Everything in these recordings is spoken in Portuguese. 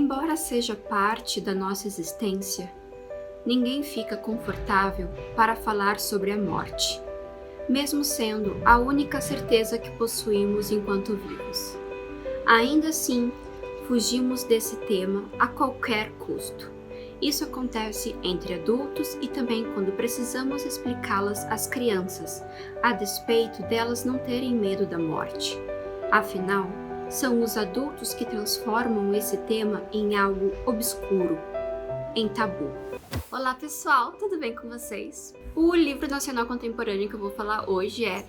Embora seja parte da nossa existência, ninguém fica confortável para falar sobre a morte, mesmo sendo a única certeza que possuímos enquanto vivos. Ainda assim, fugimos desse tema a qualquer custo. Isso acontece entre adultos e também quando precisamos explicá-las às crianças, a despeito delas não terem medo da morte. Afinal, são os adultos que transformam esse tema em algo obscuro, em tabu. Olá pessoal, tudo bem com vocês? O livro nacional contemporâneo que eu vou falar hoje é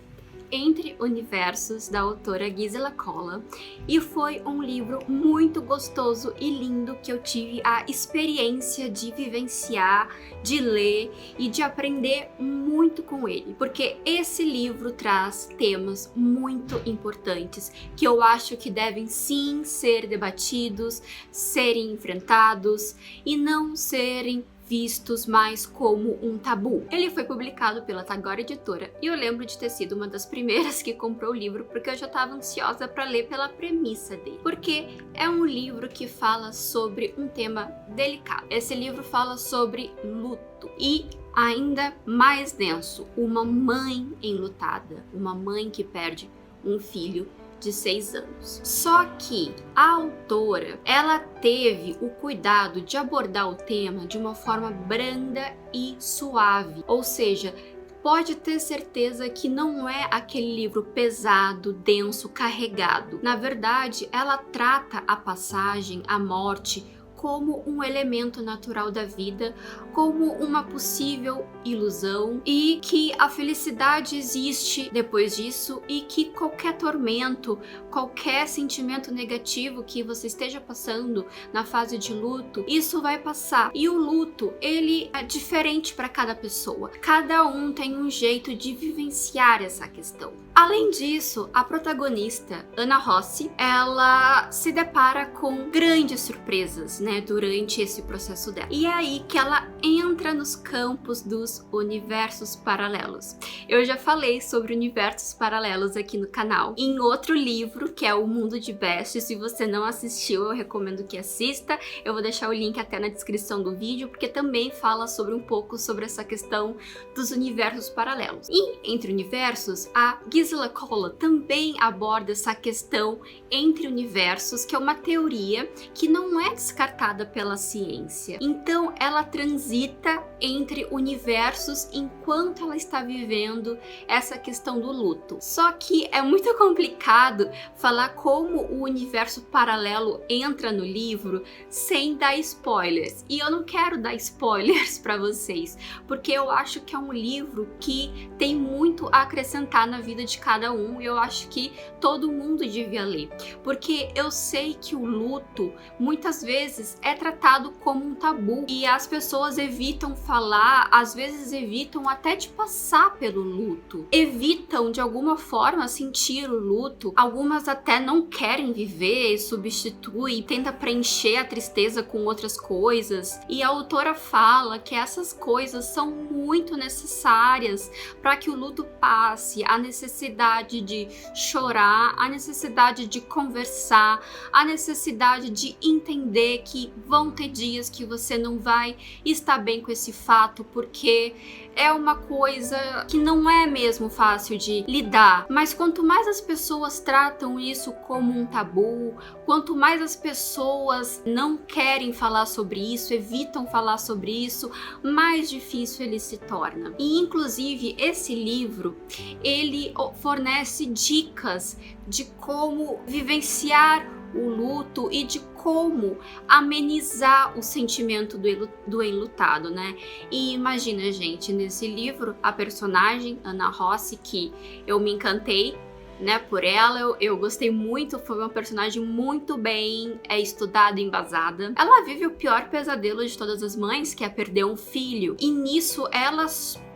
Entre Universos, da autora Gisela Cola, e foi um livro muito gostoso e lindo que eu tive a experiência de vivenciar, de ler e de aprender muito com ele, porque esse livro traz temas muito importantes que eu acho que devem sim ser debatidos, serem enfrentados e não serem vistos mais como um tabu. Ele foi publicado pela Tagore Editora e eu lembro de ter sido uma das primeiras que comprou o livro porque eu já estava ansiosa para ler pela premissa dele, porque é um livro que fala sobre um tema delicado. Esse livro fala sobre luto e ainda mais denso, uma mãe enlutada, uma mãe que perde um filho de 6 anos. Só que a autora, ela teve o cuidado de abordar o tema de uma forma branda e suave, ou seja, pode ter certeza que não é aquele livro pesado, denso, carregado. Na verdade, ela trata a passagem, a morte, como um elemento natural da vida, como uma possível ilusão e que a felicidade existe depois disso e que qualquer tormento, qualquer sentimento negativo que você esteja passando na fase de luto, isso vai passar. E o luto, ele é diferente para cada pessoa. Cada um tem um jeito de vivenciar essa questão. Além disso, a protagonista, Ana Rossi, ela se depara com grandes surpresas, durante esse processo dela. E é aí que ela entra nos campos dos universos paralelos. Eu já falei sobre universos paralelos aqui no canal, em outro livro, que é O Mundo de Best. Se você não assistiu, eu recomendo que assista. Eu vou deixar o link até na descrição do vídeo, porque também fala sobre um pouco sobre essa questão dos universos paralelos. E Entre Universos, a Gisela Cola também aborda essa questão entre universos, que é uma teoria que não é descartada pela ciência. Então, ela transita entre universos enquanto ela está vivendo essa questão do luto. Só que é muito complicado falar como o universo paralelo entra no livro sem dar spoilers. E eu não quero dar spoilers para vocês, porque eu acho que é um livro que tem muito a acrescentar na vida de cada um e eu acho que todo mundo devia ler. Porque eu sei que o luto, muitas vezes, é tratado como um tabu e as pessoas evitam falar, às vezes evitam até de passar pelo luto, evitam de alguma forma sentir o luto, algumas até não querem viver, substituem, tenta preencher a tristeza com outras coisas e a autora fala que essas coisas são muito necessárias para que o luto passe, a necessidade de chorar, a necessidade de conversar, a necessidade de entender que vão ter dias que você não vai estar bem com esse fato, porque é uma coisa que não é mesmo fácil de lidar. Mas quanto mais as pessoas tratam isso como um tabu, quanto mais as pessoas não querem falar sobre isso, evitam falar sobre isso, mais difícil ele se torna. E inclusive esse livro, ele fornece dicas de como vivenciar o luto e de como amenizar o sentimento do enlutado, E imagina, gente, nesse livro, a personagem Ana Rossi, que eu me encantei, por ela, eu gostei muito, foi uma personagem muito bem estudada e embasada. Ela vive o pior pesadelo de todas as mães, que é perder um filho, e nisso ela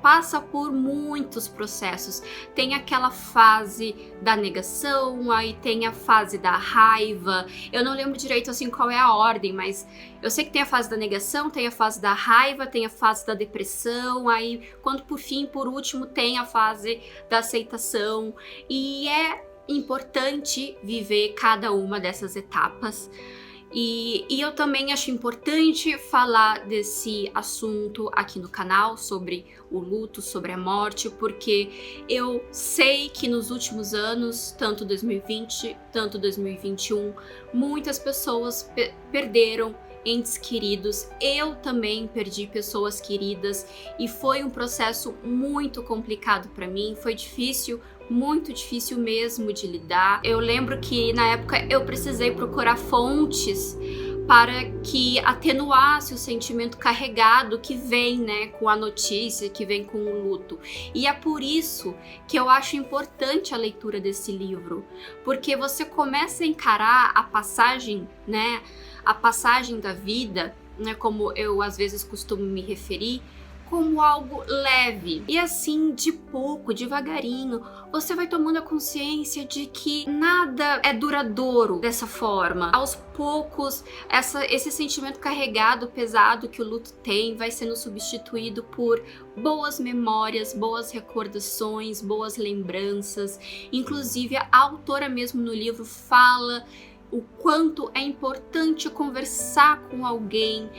passa por muitos processos. Tem aquela fase da negação, aí tem a fase da raiva. Eu não lembro direito assim qual é a ordem, mas eu sei que tem a fase da negação, tem a fase da raiva, tem a fase da depressão, aí quando por último tem a fase da aceitação. E é importante viver cada uma dessas etapas. E eu também acho importante falar desse assunto aqui no canal, sobre o luto, sobre a morte, porque eu sei que nos últimos anos, tanto 2020, tanto 2021, muitas pessoas perderam entes queridos. Eu também perdi pessoas queridas e foi um processo muito complicado para mim, foi difícil, muito difícil mesmo de lidar. Eu lembro que na época eu precisei procurar fontes para que atenuasse o sentimento carregado que vem, né, com a notícia, que vem com o luto. E é por isso que eu acho importante a leitura desse livro, porque você começa a encarar a passagem, né, a passagem da vida, né, como eu às vezes costumo me referir, como algo leve. E assim, de pouco, devagarinho, você vai tomando a consciência de que nada é duradouro dessa forma. Aos poucos, esse sentimento carregado, pesado que o luto tem, vai sendo substituído por boas memórias, boas recordações, boas lembranças. Inclusive, a autora mesmo no livro fala o quanto é importante conversar com alguém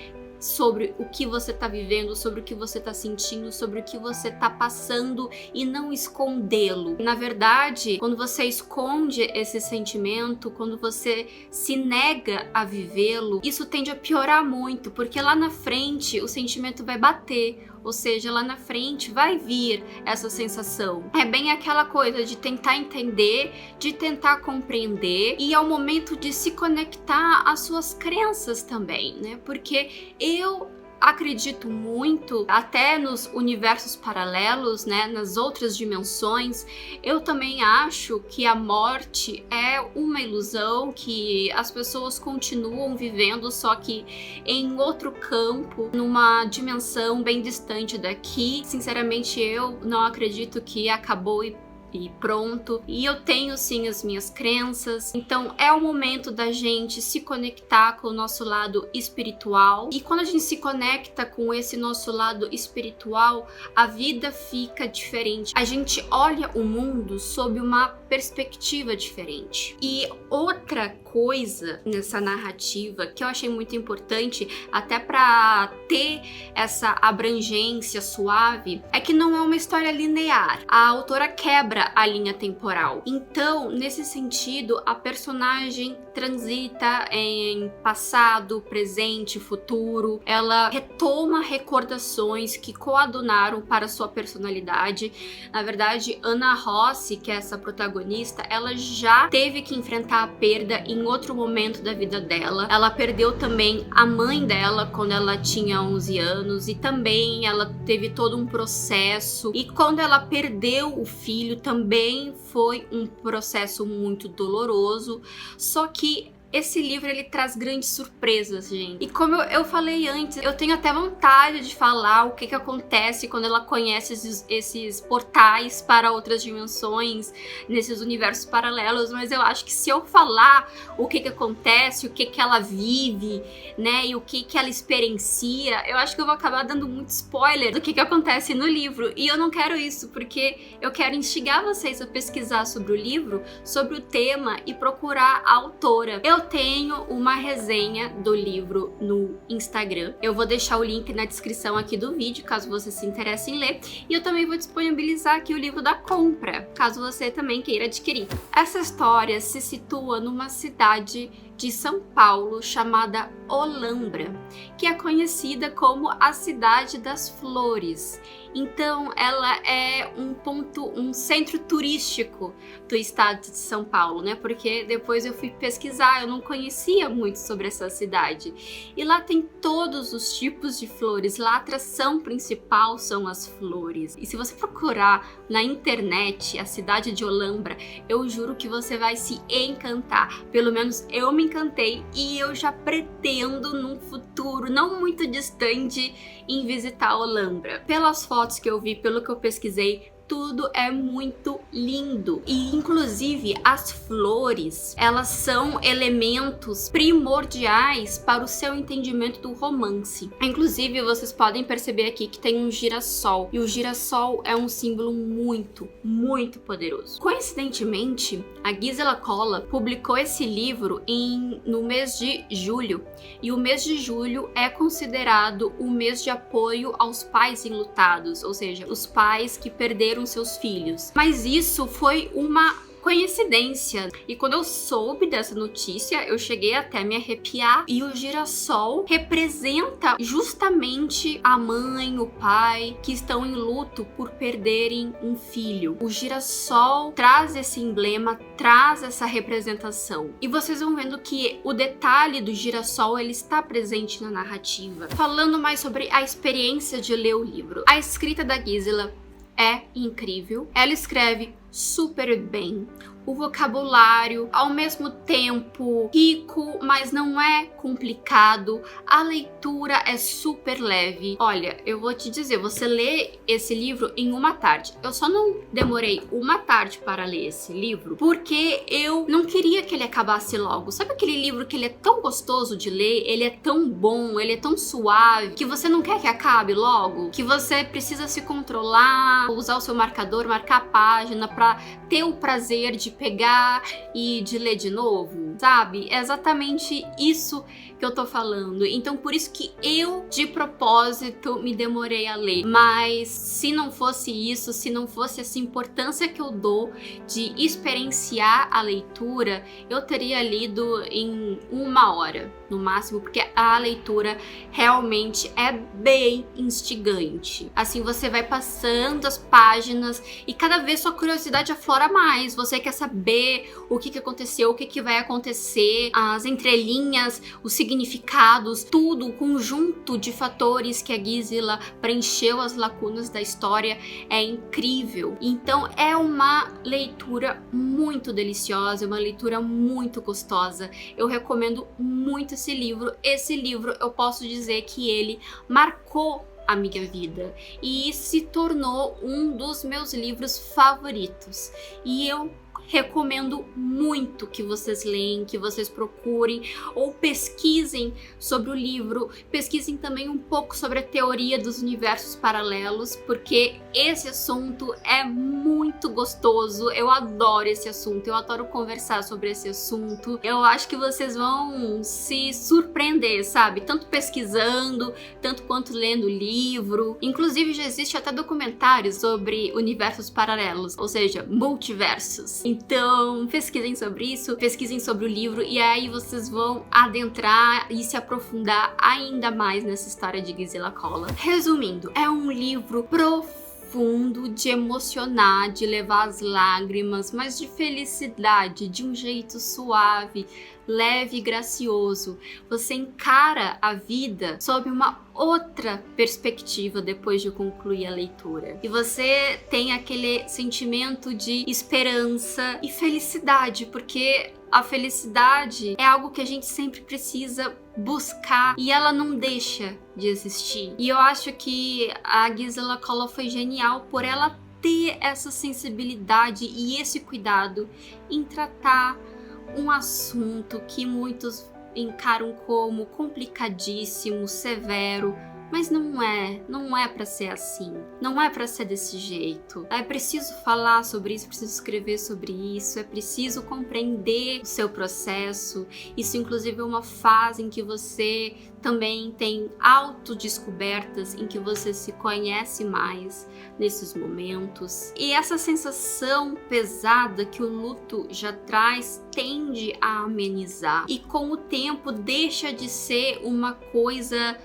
sobre o que você tá vivendo, sobre o que você tá sentindo, sobre o que você tá passando e não escondê-lo. Na verdade, quando você esconde esse sentimento, quando você se nega a vivê-lo, isso tende a piorar muito, porque lá na frente o sentimento vai bater. Ou seja, lá na frente vai vir essa sensação. É bem aquela coisa de tentar entender, de tentar compreender, e é o momento de se conectar às suas crenças também, né? Porque eu acredito muito, até nos universos paralelos, né, nas outras dimensões. Eu também acho que a morte é uma ilusão, que as pessoas continuam vivendo, só que em outro campo, numa dimensão bem distante daqui. Sinceramente, eu não acredito que acabou e pronto. E eu tenho sim as minhas crenças. Então é o momento da gente se conectar com o nosso lado espiritual. E quando a gente se conecta com esse nosso lado espiritual, a vida fica diferente. A gente olha o mundo sob uma perspectiva diferente. E outra coisa nessa narrativa que eu achei muito importante, até para ter essa abrangência suave, é que não é uma história linear. A autora quebra a linha temporal. Então, nesse sentido, a personagem transita em passado, presente, futuro. Ela retoma recordações que coadunaram para sua personalidade. Na verdade, Ana Rossi, que é essa protagonista, ela já teve que enfrentar a perda em outro momento da vida dela. Ela perdeu também a mãe dela quando ela tinha 11 anos e também ela teve todo um processo. E quando ela perdeu o filho, também foi um processo muito doloroso. Só que esse livro, ele traz grandes surpresas, gente. E como eu falei antes, eu tenho até vontade de falar o que acontece quando ela conhece esses portais para outras dimensões, nesses universos paralelos, mas eu acho que se eu falar o que acontece, o que ela vive, né, e o que ela experiencia, eu acho que eu vou acabar dando muito spoiler do que acontece no livro. E eu não quero isso, porque eu quero instigar vocês a pesquisar sobre o livro, sobre o tema e procurar a autora. Eu tenho uma resenha do livro no Instagram. Eu vou deixar o link na descrição aqui do vídeo, caso você se interesse em ler. E eu também vou disponibilizar aqui o livro da compra, caso você também queira adquirir. Essa história se situa numa cidade de São Paulo chamada Olambra, que é conhecida como a Cidade das Flores. Então ela é um centro turístico do estado de São Paulo, né? Porque depois eu fui pesquisar, eu não conhecia muito sobre essa cidade. E lá tem todos os tipos de flores, lá a atração principal são as flores. E se você procurar na internet a cidade de Olambra, eu juro que você vai se encantar. Pelo menos eu me encantei e eu já pretendo num futuro não muito distante em visitar Olambra. Pelas fotos que eu vi, pelo que eu pesquisei, tudo é muito lindo. E inclusive as flores, elas são elementos primordiais para o seu entendimento do romance. Inclusive, vocês podem perceber aqui que tem um girassol. E o girassol é um símbolo muito, muito poderoso. Coincidentemente, a Gisela Colla publicou esse livro no mês de julho. E o mês de julho é considerado o mês de apoio aos pais enlutados, ou seja, os pais que perderam seus filhos. Mas isso foi uma coincidência. E quando eu soube dessa notícia, eu cheguei até a me arrepiar. E o girassol representa justamente a mãe, o pai, que estão em luto por perderem um filho. O girassol traz esse emblema, traz essa representação. E vocês vão vendo que o detalhe do girassol, ele está presente na narrativa. Falando mais sobre a experiência de ler o livro. A escrita da Gisela é incrível. Ela escreve super bem. O vocabulário, ao mesmo tempo rico, mas não é complicado. A leitura é super leve. Olha, eu vou te dizer, você lê esse livro em uma tarde. Eu só não demorei uma tarde para ler esse livro porque eu não queria que ele acabasse logo. Sabe aquele livro que ele é tão gostoso de ler, ele é tão bom, ele é tão suave, que você não quer que acabe logo? Que você precisa se controlar, usar o seu marcador, marcar a página para ter o prazer de pegar e de ler de novo, sabe? É exatamente isso que eu tô falando. Então, por isso que eu, de propósito, me demorei a ler. Mas se não fosse isso, se não fosse essa importância que eu dou de experienciar a leitura, eu teria lido em 1 hora, no máximo, porque a leitura realmente é bem instigante. Assim, você vai passando as páginas e cada vez sua curiosidade aflora mais. Você quer saber o que aconteceu, o que vai acontecer, as entrelinhas, os significados, tudo, o conjunto de fatores que a Gisela preencheu as lacunas da história é incrível. Então é uma leitura muito deliciosa, uma leitura muito gostosa. Eu recomendo muito esse livro. Esse livro, eu posso dizer que ele marcou a minha vida e se tornou um dos meus livros favoritos. E eu recomendo muito que vocês leem, que vocês procurem ou pesquisem sobre o livro, pesquisem também um pouco sobre a teoria dos universos paralelos, porque esse assunto é muito gostoso, eu adoro esse assunto, eu adoro conversar sobre esse assunto, eu acho que vocês vão se surpreender, sabe? Tanto pesquisando, tanto quanto lendo o livro. Inclusive já existe até documentários sobre universos paralelos, ou seja, multiversos. Então, pesquisem sobre isso, pesquisem sobre o livro e aí vocês vão adentrar e se aprofundar ainda mais nessa história de Gisela Colla. Resumindo, é um livro profundo, de emocionar, de levar as lágrimas, mas de felicidade, de um jeito suave, leve e gracioso. Você encara a vida sob uma outra perspectiva depois de concluir a leitura. E você tem aquele sentimento de esperança e felicidade, porque a felicidade é algo que a gente sempre precisa buscar e ela não deixa de existir. E eu acho que a Gisela Colla foi genial por ela ter essa sensibilidade e esse cuidado em tratar um assunto que muitos encaram como complicadíssimo, severo, mas não é pra ser assim, não é pra ser desse jeito. É preciso falar sobre isso, é preciso escrever sobre isso, é preciso compreender o seu processo. Isso inclusive é uma fase em que você também tem autodescobertas, em que você se conhece mais nesses momentos. E essa sensação pesada que o luto já traz tende a amenizar. E com o tempo deixa de ser uma coisa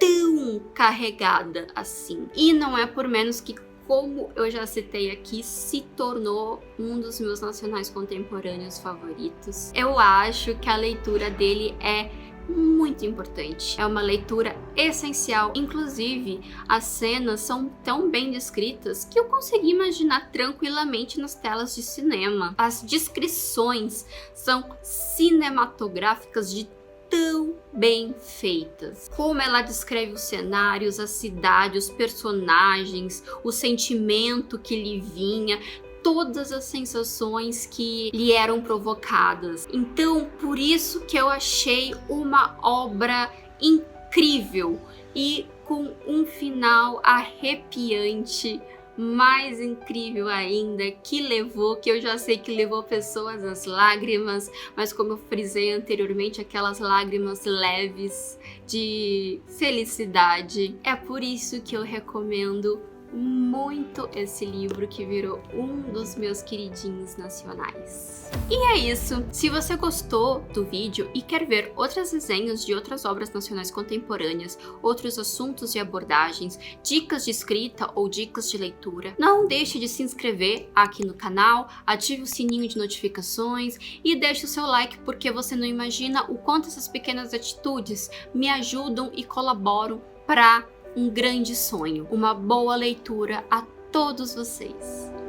tão carregada assim. E não é por menos que, como eu já citei aqui, se tornou um dos meus nacionais contemporâneos favoritos. Eu acho que a leitura dele é muito importante. É uma leitura essencial. Inclusive, as cenas são tão bem descritas que eu consegui imaginar tranquilamente nas telas de cinema. As descrições são cinematográficas de tão bem feitas. Como ela descreve os cenários, a cidade, os personagens, o sentimento que lhe vinha, todas as sensações que lhe eram provocadas. Então, por isso que eu achei uma obra incrível e com um final arrepiante, mais incrível ainda, que eu já sei que levou pessoas às lágrimas, mas como eu frisei anteriormente, aquelas lágrimas leves de felicidade. É por isso que eu recomendo muito esse livro, que virou um dos meus queridinhos nacionais. E é isso. Se você gostou do vídeo e quer ver outras resenhas de outras obras nacionais contemporâneas, outros assuntos e abordagens, dicas de escrita ou dicas de leitura, não deixe de se inscrever aqui no canal, ative o sininho de notificações e deixe o seu like, porque você não imagina o quanto essas pequenas atitudes me ajudam e colaboram para um grande sonho. Uma boa leitura a todos vocês!